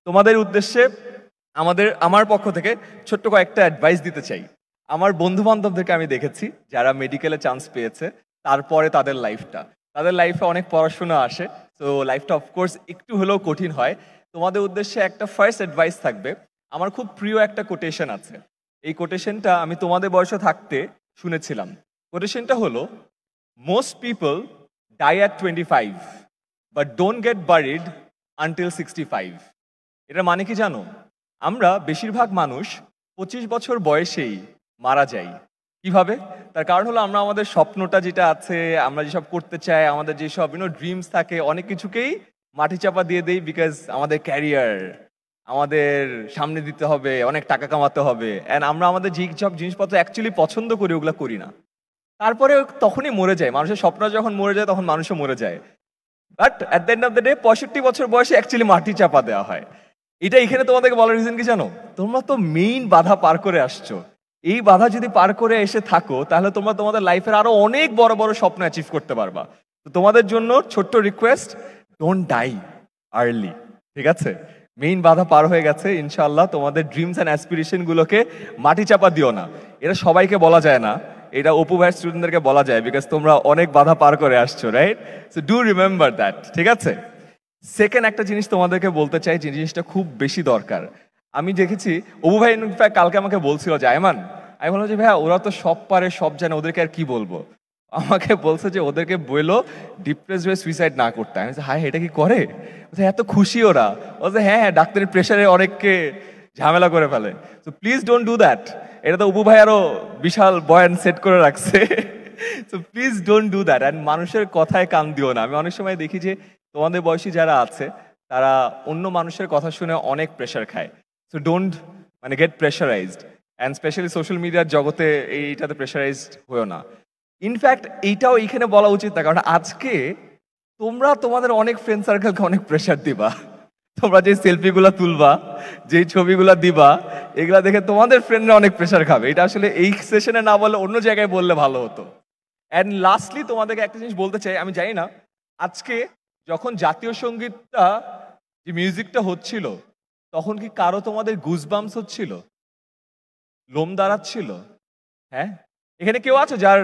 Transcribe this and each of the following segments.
তোমাদের উদ্দেশ্যে আমার পক্ষ থেকে ছোট্ট কয়েকটা অ্যাডভাইস দিতে চাই। আমার বন্ধু বান্ধবদেরকে আমি দেখেছি যারা মেডিকেলে চান্স পেয়েছে, তারপরে তাদের লাইফে অনেক পড়াশোনা আসে, তো লাইফটা অফকোর্স একটু হলেও কঠিন হয়। তোমাদের উদ্দেশ্যে একটা ফার্স্ট অ্যাডভাইস থাকবে, আমার খুব প্রিয় একটা কোটেশন আছে। এই কোটেশনটা আমি তোমাদের বয়সে থাকতে শুনেছিলাম। কোটেশনটা হলো, most people die at 25 but don't get buried until 65। এটা মানে কি জানো? আমরা বেশিরভাগ মানুষ 25 বছর বয়সেই মারা যাই। কিভাবে? তার কারণ হলো আমরা আমাদের স্বপ্নটা যেটা আছে, আমরা যেসব করতে চাই, আমাদের যেসব ড্রিমস থাকে, অনেক কিছুকেই মাটি চাপা দিয়ে দেই, বিকজ আমাদের ক্যারিয়ার আমাদের সামনে দিতে হবে, অনেক টাকা কামাতে হবে, অ্যান্ড আমরা আমাদের যেসব জিনিসপত্র অ্যাকচুয়ালি পছন্দ করি ওগুলো করি না। তারপরে তখনই মরে যায় মানুষের স্বপ্ন, যখন মরে যায় তখন মানুষও মরে যায়। But at the end of the day 65 বছর বয়সে অ্যাকচুয়ালি মাটি চাপা দেওয়া হয়। এটা এখানে তোমাদেরকে বলার রিজন কি জানো? তোমরা তো মেইন বাধা পার করে আসছো। এই বাধা যদি পার করে এসে থাকো, তাহলে তোমরা তোমাদের লাইফের আরো অনেক বড় বড় স্বপ্ন অ্যাচিভ করতে পারবা। তো তোমাদের জন্য ছোট্ট রিকোয়েস্ট, ডোন্ট ডাই আর্লি, ঠিক আছে? মেইন বাধা পার হয়ে গেছে, ইনশাল্লাহ তোমাদের ড্রিমস অ্যান্ড অ্যাসপিরেশন গুলোকে মাটি চাপা দিও না। এটা সবাইকে বলা যায় না, এটা অপু ভাইয়ের স্টুডেন্টদেরকে বলা যায়, বিকজ তোমরা অনেক বাধা পার করে আসছো, right? So do remember that, ঠিক আছে? সেকেন্ড একটা জিনিস তোমাদেরকে বলতে চাই, যে জিনিসটা খুব বেশি দরকার। আমি দেখেছি অপু ভাই ইনফ্যাক্ট কালকে আমাকে বলছিল যে আয়মান, আমি বললাম যে ভাইয়া ওরা তো সব পারে, সব জানে, ওদেরকে আর কি বলবো? আমাকে বলছে যে ওদেরকে বললো ডিপ্রেস হয়ে সুইসাইড না করতে। আমি বলছি, হায়, এটা কি করে? এত খুশি ওরা। বলছে হ্যাঁ হ্যাঁ, ডাক্তারের প্রেশারে অনেককে ঝামেলা করে ফেলে। So please don't do that. এটা তো অপু ভাই আরো বিশাল বয়ান সেট করে রাখছে। So please don't do that, and মানুষের কথায় কান দিও না। আমি অনেক সময় দেখি যে তোমাদের বয়সী যারা আছে তারা অন্য মানুষের কথা শুনে অনেক প্রেশার খায়। So don't get pressurised, and specially social মিডিয়ার জগতে এইটাতে প্রেশারাইজড হয়েও না। ইনফ্যাক্ট এইটাও এইখানে বলা উচিত না, কারণ আজকে তোমরা তোমাদের অনেক ফ্রেন্ড সার্কেলকে অনেক প্রেশার দিবা। তোমরা যে সেলফিগুলো তুলবা, যেই ছবিগুলো দিবা, এগুলা দেখে তোমাদের ফ্রেন্ডরা অনেক প্রেশার খাবে। এটা আসলে এই সেশনে না বলে অন্য জায়গায় বললে ভালো হতো। অ্যান্ড লাস্টলি তোমাদেরকে একটা জিনিস বলতে চাই, আমি জানি না আজকে যখন জাতীয় সঙ্গীতটা, যে মিউজিকটা হচ্ছিল, তখন কি কারো তোমাদের গুজবাম্পস হচ্ছিল, লোম দাঁড়াচ্ছিল? হ্যাঁ, এখানে কেউ আছে যার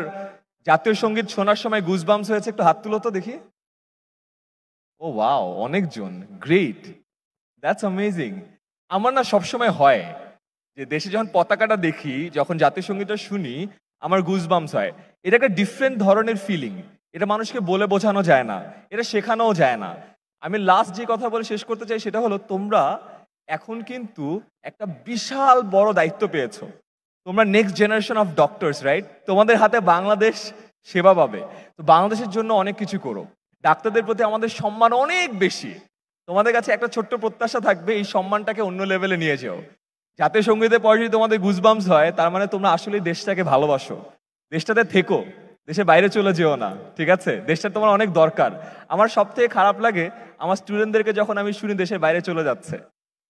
জাতীয় সঙ্গীত শোনার সময় গুজবাম্পস হয়েছে? একটু হাত তুলো তো দেখি। ও ওয়াও, অনেকজন, গ্রেট, দ্যাটস অ্যামেজিং। আমার না সবসময় হয় যে দেশে যখন পতাকাটা দেখি, যখন জাতীয় সঙ্গীতটা শুনি, আমার গুজবাম্পস হয়। এটা একটা ডিফারেন্ট ধরনের ফিলিং, এটা মানুষকে বলে বোঝানো যায় না, এটা শেখানোও যায় না। আমি লাস্ট যে কথা বলে শেষ করতে চাই সেটা হলো, তোমরা এখন কিন্তু একটা বিশাল বড় দায়িত্ব পেয়েছো। তোমরা next generation of doctors, right? তোমাদের হাতে বাংলাদেশ সেবা পাবে। তো বাংলাদেশের জন্য অনেক কিছু করো। ডাক্তারদের প্রতি আমাদের সম্মান অনেক বেশি। তোমাদের কাছে একটা ছোট্ট প্রত্যাশা থাকবে, এই সম্মানটাকে অন্য লেভেলে নিয়ে যাও। জাতীয় সঙ্গীতের পরে যদি তোমাদের গুজবাম্পস হয়, তার মানে তোমরা আসলে দেশটাকে ভালোবাসো। দেশটাতে থেকো, দেশের বাইরে চলে যেও না, ঠিক আছে? দেশটা তোমার অনেক দরকার। আমার সব থেকে খারাপ লাগে আমার স্টুডেন্টদেরকে যখন আমি শুনি দেশের বাইরে চলে যাচ্ছে।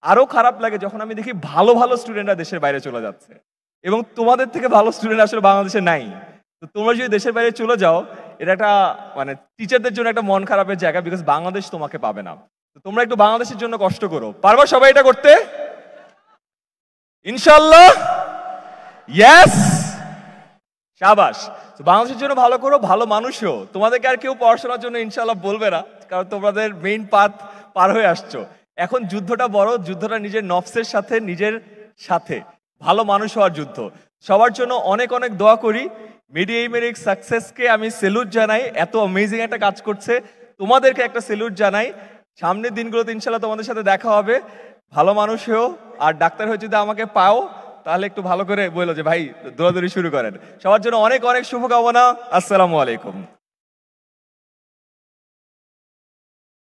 আরো খারাপ লাগে যখন আমি দেখি ভালো ভালো স্টুডেন্টরা দেশের বাইরে চলে যাচ্ছে, এবং তোমাদের থেকে ভালো স্টুডেন্ট আসলে বাংলাদেশে নাই। তো তোমরা যদি দেশের বাইরে চলে যাও, এটা একটা টিচারদের জন্য একটা মন খারাপের জায়গা, বিকজ বাংলাদেশ তোমাকে পাবে না। তো তোমরা একটু বাংলাদেশের জন্য কষ্ট করো। পারবা সবাই এটা করতে? ইনশাল্লাহ, ইয়েস, শাবাশ। বাংলাদেশের জন্য ভালো করো, ভালো মানুষও। তোমাদেরকে আর কেউ পড়াশোনার জন্য ইনশাল্লাহ বলবে না, কারণ তোমাদের মেইন পাথ পার হয়ে আসছো। এখন যুদ্ধটা বড়, যুদ্ধটা নিজের নফসের সাথে, নিজের সাথে, ভালো মানুষ হওয়ার যুদ্ধ। সবার জন্য অনেক অনেক দোয়া করি। মেডিএমেরিক সাকসেসকে আমি সেলুট জানাই, এত অ্যামেজিং একটা কাজ করছে। তোমাদেরকে একটা সেলুট জানাই। সামনের দিনগুলোতে ইনশাল্লাহ তোমাদের সাথে দেখা হবে। ভালো মানুষ হয়েও, আর ডাক্তার হয়ে যদি আমাকে পাও, তাহলে একটু ভালো করে বললো যে ভাই দৌড়াদৌড়ি শুরু করেন। সবার জন্য অনেক অনেক শুভকামনা। আসসালামু আলাইকুম।